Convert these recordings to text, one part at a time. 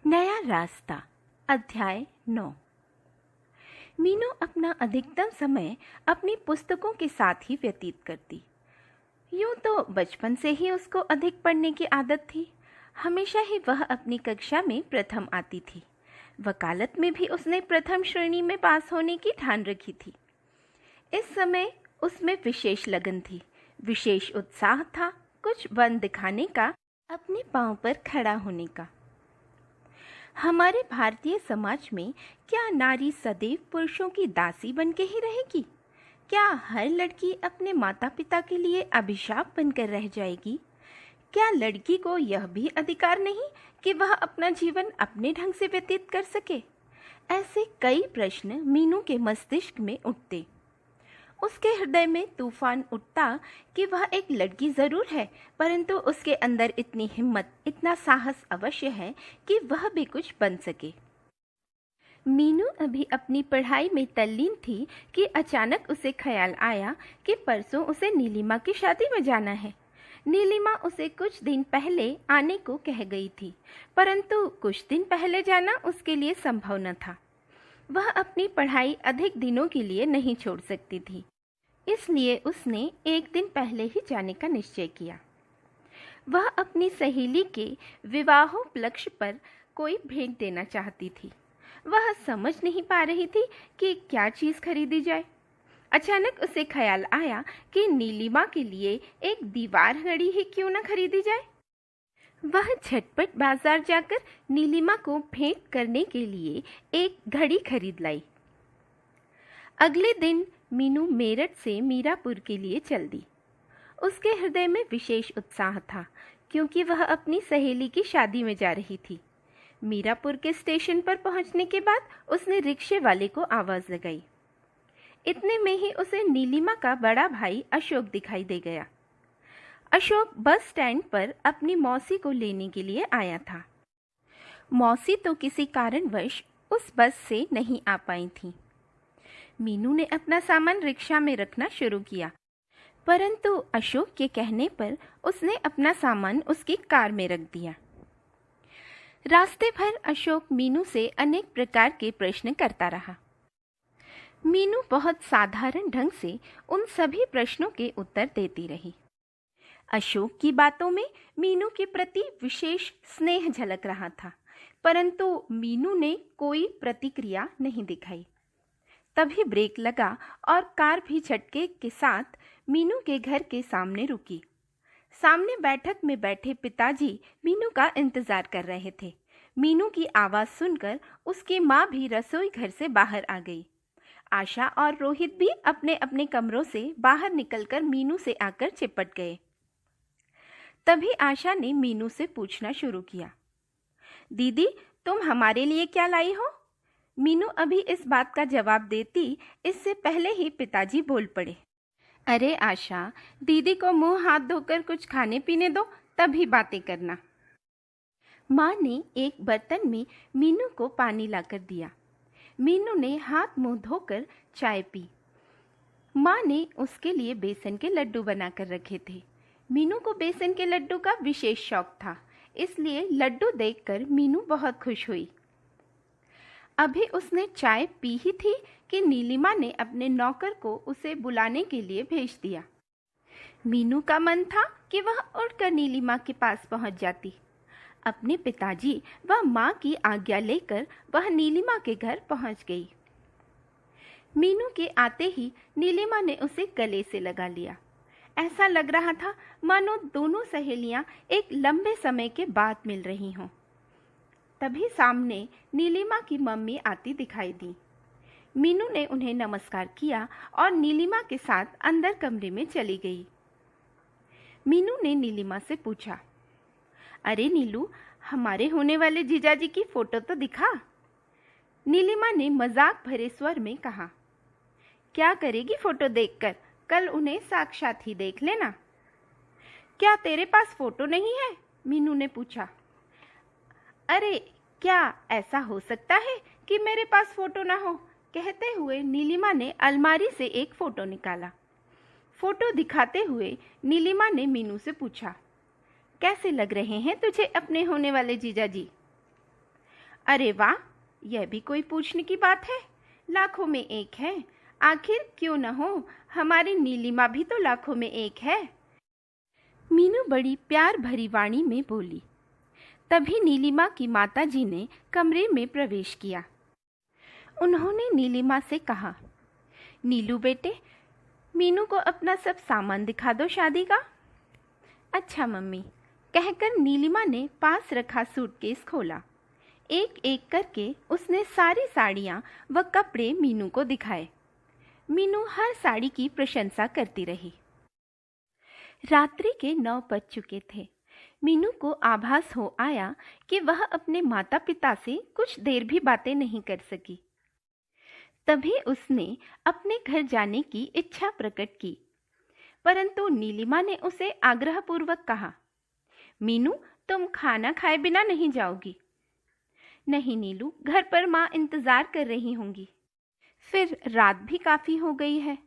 नया रास्ता। अध्याय 9। मीनू अपना अधिकतम समय अपनी पुस्तकों के साथ ही व्यतीत करती। यूं तो बचपन से ही उसको अधिक पढ़ने की आदत थी। हमेशा ही वह अपनी कक्षा में प्रथम आती थी। वकालत में भी उसने प्रथम श्रेणी में पास होने की ठान रखी थी। इस समय उसमें विशेष लगन थी, विशेष उत्साह था, कुछ बन दिखाने का, अपने पांव पर खड़ा होने का। हमारे भारतीय समाज में क्या नारी सदैव पुरुषों की दासी बन के ही रहेगी? क्या हर लड़की अपने माता पिता के लिए अभिशाप बनकर रह जाएगी? क्या लड़की को यह भी अधिकार नहीं कि वह अपना जीवन अपने ढंग से व्यतीत कर सके? ऐसे कई प्रश्न मीनू के मस्तिष्क में उठते। उसके हृदय में तूफान उठता कि वह एक लड़की जरूर है, परंतु उसके अंदर इतनी हिम्मत, इतना साहस अवश्य है कि वह भी कुछ बन सके। मीनू अभी अपनी पढ़ाई में तल्लीन थी कि अचानक उसे ख्याल आया कि परसों उसे नीलिमा की शादी में जाना है। नीलिमा उसे कुछ दिन पहले आने को कह गई थी, परंतु कुछ दिन पहले जाना उसके लिए संभव न था। वह अपनी पढ़ाई अधिक दिनों के लिए नहीं छोड़ सकती थी, इसलिए उसने एक दिन पहले ही जाने का निश्चय किया। वह अपनी सहेली के विवाहोपलक्ष्य पर कोई भेंट देना चाहती थी। वह समझ नहीं पा रही थी कि क्या चीज़ खरीदी जाए। अचानक उसे ख्याल आया कि नीलिमा के लिए एक दीवार घड़ी ही क्यों न खरीदी जाए। वह झटपट बाजार जाकर नीलिमा को भेंट करने के लिए एक घड़ी खरीद लाई। अगले दिन मीनू मेरठ से मीरापुर के लिए चल दी। उसके हृदय में विशेष उत्साह था, क्योंकि वह अपनी सहेली की शादी में जा रही थी। मीरापुर के स्टेशन पर पहुंचने के बाद उसने रिक्शे वाले को आवाज लगाई। इतने में ही उसे नीलिमा का बड़ा भाई अशोक दिखाई दे गया। अशोक बस स्टैंड पर अपनी मौसी को लेने के लिए आया था। मौसी तो किसी कारणवश उस बस से नहीं आ पाई थी। मीनू ने अपना सामान रिक्शा में रखना शुरू किया, परंतु अशोक के कहने पर उसने अपना सामान उसकी कार में रख दिया। रास्ते भर अशोक मीनू से अनेक प्रकार के प्रश्न करता रहा। मीनू बहुत साधारण ढंग से उन सभी प्रश्नों के उत्तर देती रही। अशोक की बातों में मीनू के प्रति विशेष स्नेह झलक रहा था, परंतु मीनू ने कोई प्रतिक्रिया नहीं दिखाई। तभी ब्रेक लगा और कार भी झटके के साथ मीनू के घर के सामने रुकी। सामने बैठक में बैठे पिताजी मीनू का इंतजार कर रहे थे। मीनू की आवाज सुनकर उसकी माँ भी रसोई घर से बाहर आ गई। आशा और रोहित भी अपने अपने कमरों से बाहर निकलकर मीनू से आकर चिपट गए। तभी आशा ने मीनू से पूछना शुरू किया, दीदी तुम हमारे लिए क्या लाई हो? मीनू अभी इस बात का जवाब देती, इससे पहले ही पिताजी बोल पड़े, अरे आशा, दीदी को मुंह हाथ धोकर कुछ खाने पीने दो, तभी बातें करना। माँ ने एक बर्तन में मीनू को पानी लाकर दिया। मीनू ने हाथ मुंह धोकर चाय पी। माँ ने उसके लिए बेसन के लड्डू बनाकर रखे थे। मीनू को बेसन के लड्डू का विशेष शौक था, इसलिए लड्डू देखकर मीनू बहुत खुश हुई। अभी उसने चाय पी ही थी कि नीलिमा ने अपने नौकर को उसे बुलाने के लिए भेज दिया। मीनू का मन था कि वह उड़कर नीलिमा के पास पहुंच जाती। अपने पिताजी व माँ की आज्ञा लेकर वह नीलिमा के घर पहुंच गई। मीनू के आते ही नीलिमा ने उसे गले से लगा लिया। ऐसा लग रहा था मानो दोनों सहेलियां एक लंबे समय के बाद मिल रही हों। तभी सामने नीलिमा की मम्मी आती दिखाई दी। मीनू ने उन्हें नमस्कार किया और नीलिमा के साथ अंदर कमरे में चली गई। मीनू ने नीलिमा से पूछा, अरे नीलू, हमारे होने वाले जीजाजी की फोटो तो दिखा। नीलिमा ने मजाक भरे स्वर में कहा, क्या करेगी फोटो देखकर, कल उन्हें साक्षात ही देख लेना। क्या तेरे पास फोटो नहीं है? मीनू ने पूछा। अरे क्या ऐसा हो सकता है कि मेरे पास फोटो ना हो? कहते हुए नीलिमा ने अलमारी से एक फोटो निकाला। फोटो दिखाते हुए नीलिमा ने मीनू से पूछा, कैसे लग रहे हैं तुझे अपने होने वाले जीजाजी? अरे वाह, यह भी कोई पूछने की बात है। लाखों में एक है। आखिर क्यों न हो, हमारी नीलिमा भी तो लाखों में एक है। मीनू बड़ी प्यार भरी वाणी में बोली। तभी नीलिमा की माताजी ने कमरे में प्रवेश किया। उन्होंने नीलिमा से कहा, नीलू बेटे, मीनू को अपना सब सामान दिखा दो शादी का। अच्छा मम्मी, कहकर नीलिमा ने पास रखा सूटकेस खोला। एक एक करके उसने सारी साड़ियाँ व कपड़े मीनू को दिखाए। मीनू हर साड़ी की प्रशंसा करती रही। रात्रि के 9 बज चुके थे। मीनू को आभास हो आया कि वह अपने माता पिता से कुछ देर भी बातें नहीं कर सकी। तभी उसने अपने घर जाने की इच्छा प्रकट की, परंतु नीलिमा ने उसे आग्रहपूर्वक कहा, मीनू, तुम खाना खाए बिना नहीं जाओगी? नहीं नीलू, घर पर माँ इंतजार कर रही होंगी। फिर रात भी काफी हो गई है।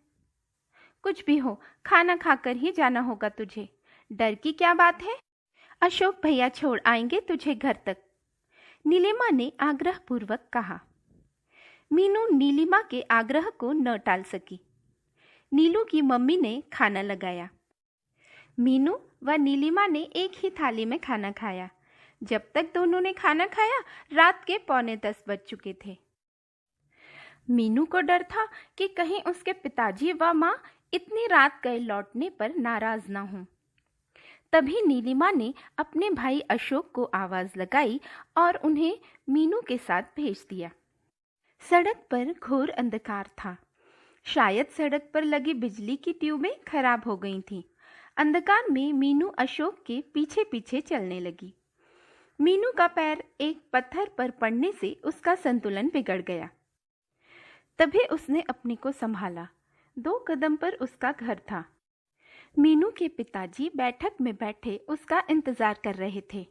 कुछ भी हो, खाना खाकर ही जाना होगा तुझे। डर की क्या बात है? अशोक भैया छोड़ आएंगे तुझे घर तक, नीलिमा ने आग्रहपूर्वक कहा। मीनू नीलिमा के आग्रह को न टाल सकी। नीलू की मम्मी ने खाना लगाया। मीनू व नीलिमा ने एक ही थाली में खाना खाया। जब तक दोनों ने खाना खाया, रात के 9:45 बज चुके थे। मीनू को डर था कि कहीं उसके पिताजी व माँ इतनी रात गए लौटने पर नाराज ना हों। तभी नीलिमा ने अपने भाई अशोक को आवाज लगाई और उन्हें मीनू के साथ भेज दिया। सड़क पर घोर अंधकार था। शायद सड़क पर लगी बिजली की ट्यूबें खराब हो गई थीं। अंधकार में मीनू अशोक के पीछे पीछे चलने लगी। मीनू का पैर एक पत्थर पर पड़ने से उसका संतुलन बिगड़ गया। तभी उसने अपने को संभाला। 2 कदम पर उसका घर था। मीनू के पिताजी बैठक में बैठे उसका इंतजार कर रहे थे।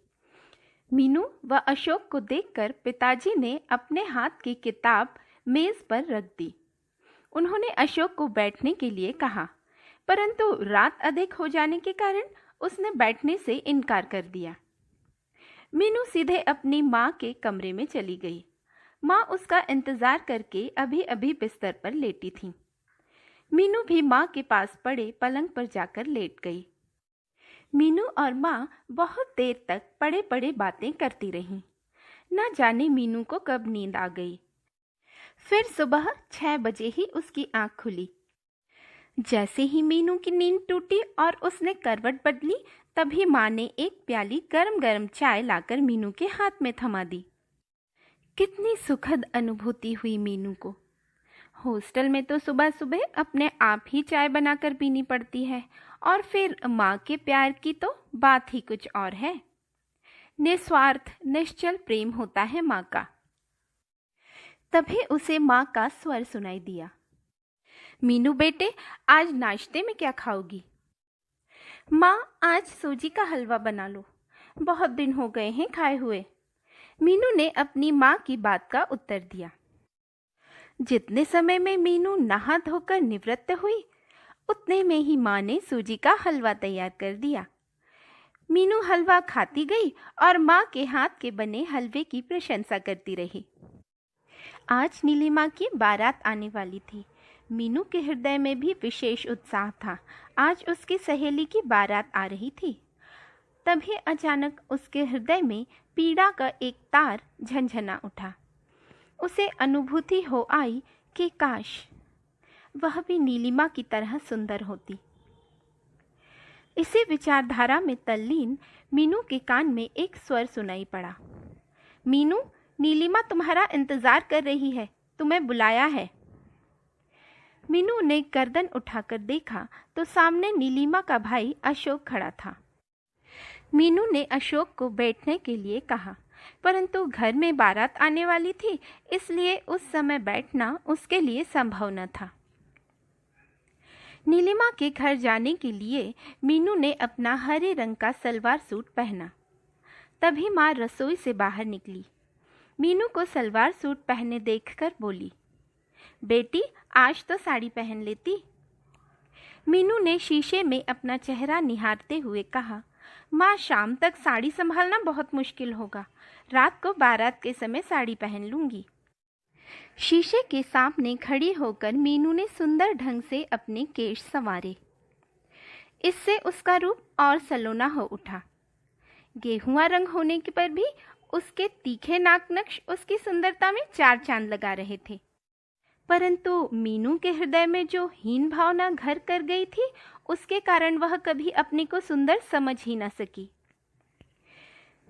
मीनू व अशोक को देखकर पिताजी ने अपने हाथ की किताब मेज पर रख दी। उन्होंने अशोक को बैठने के लिए कहा, परंतु रात अधिक हो जाने के कारण उसने बैठने से इनकार कर दिया। मीनू सीधे अपनी माँ के कमरे में चली गई। माँ उसका इंतजार करके अभी अभी बिस्तर पर लेटी थी। मीनू भी माँ के पास पड़े पलंग पर जाकर लेट गई। मीनू और माँ बहुत देर तक पड़े पड़े बातें करती रहीं। न जाने मीनू को कब नींद आ गई। फिर सुबह 6 बजे ही उसकी आंख खुली। जैसे ही मीनू की नींद टूटी और उसने करवट बदली, तभी माँ ने एक प्याली गरम गरम चाय लाकर मीनू के हाथ में थमा दी। कितनी सुखद अनुभूति हुई मीनू को। हॉस्टल में तो सुबह सुबह अपने आप ही चाय बनाकर पीनी पड़ती है, और फिर माँ के प्यार की तो बात ही कुछ और है। निस्वार्थ निश्चल प्रेम होता है माँ का। तभी उसे माँ का स्वर सुनाई दिया, मीनू बेटे, आज नाश्ते में क्या खाओगी? माँ, आज सूजी का हलवा बना लो, बहुत दिन हो गए हैं खाए हुए। मीनू ने अपनी माँ की बात का उत्तर दिया। जितने समय में मीनू नहा धोकर निवृत्त हुई, उतने में ही माँ ने सूजी का हलवा तैयार कर दिया। मीनू हलवा खाती गई और माँ के हाथ के बने हलवे की प्रशंसा करती रही। आज नीलिमा की बारात आने वाली थी। मीनू के हृदय में भी विशेष उत्साह था। आज उसकी सहेली की बारात आ रही थी। तभी अचानक उसके हृदय में पीड़ा का एक तार झनझना उठा। उसे अनुभूति हो आई कि काश वह भी नीलिमा की तरह सुंदर होती। इसी विचारधारा में तल्लीन मीनू के कान में एक स्वर सुनाई पड़ा, मीनू, नीलिमा तुम्हारा इंतजार कर रही है, तुम्हें बुलाया है। मीनू ने गर्दन उठाकर देखा तो सामने नीलिमा का भाई अशोक खड़ा था। मीनू ने अशोक को बैठने के लिए कहा, परंतु घर में बारात आने वाली थी, इसलिए उस समय बैठना उसके लिए संभव न था। नीलिमा के घर जाने के लिए मीनू ने अपना हरे रंग का सलवार सूट पहना। तभी माँ रसोई से बाहर निकली। मीनू को सलवार सूट पहने देखकर बोली, बेटी, आज तो साड़ी पहन लेती। मीनू ने शीशे में अपना चेहरा निहारते हुए कहा, माँ, शाम तक साड़ी संभालना बहुत मुश्किल होगा। रात को बारात के समय साड़ी पहन लूंगी। शीशे के सामने खड़ी होकर मीनू ने सुंदर ढंग से अपने केश संवारे। इससे उसका रूप और सलोना हो उठा। गेहुआ रंग होने के पर भी उसके तीखे नाक नक्श उसकी सुंदरता में चार चांद लगा रहे थे। परंतु मीनू के हृदय में जो हीन भावना घर कर गई थी, उसके कारण वह कभी अपने को सुंदर समझ ही न सकी।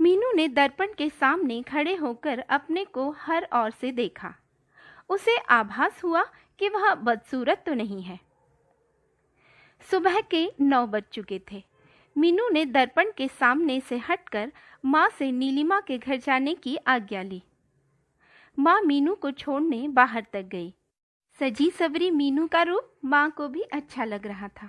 मीनू ने दर्पण के सामने खड़े होकर अपने को हर ओर से देखा। उसे आभास हुआ कि वह बदसूरत तो नहीं है। सुबह के 9 बज चुके थे। मीनू ने दर्पण के सामने से हटकर माँ से नीलिमा के घर जाने की आज्ञा ली। माँ मीनू को छोड़ने बाहर तक गई। सजी सवरी मीनू का रूप माँ को भी अच्छा लग रहा था।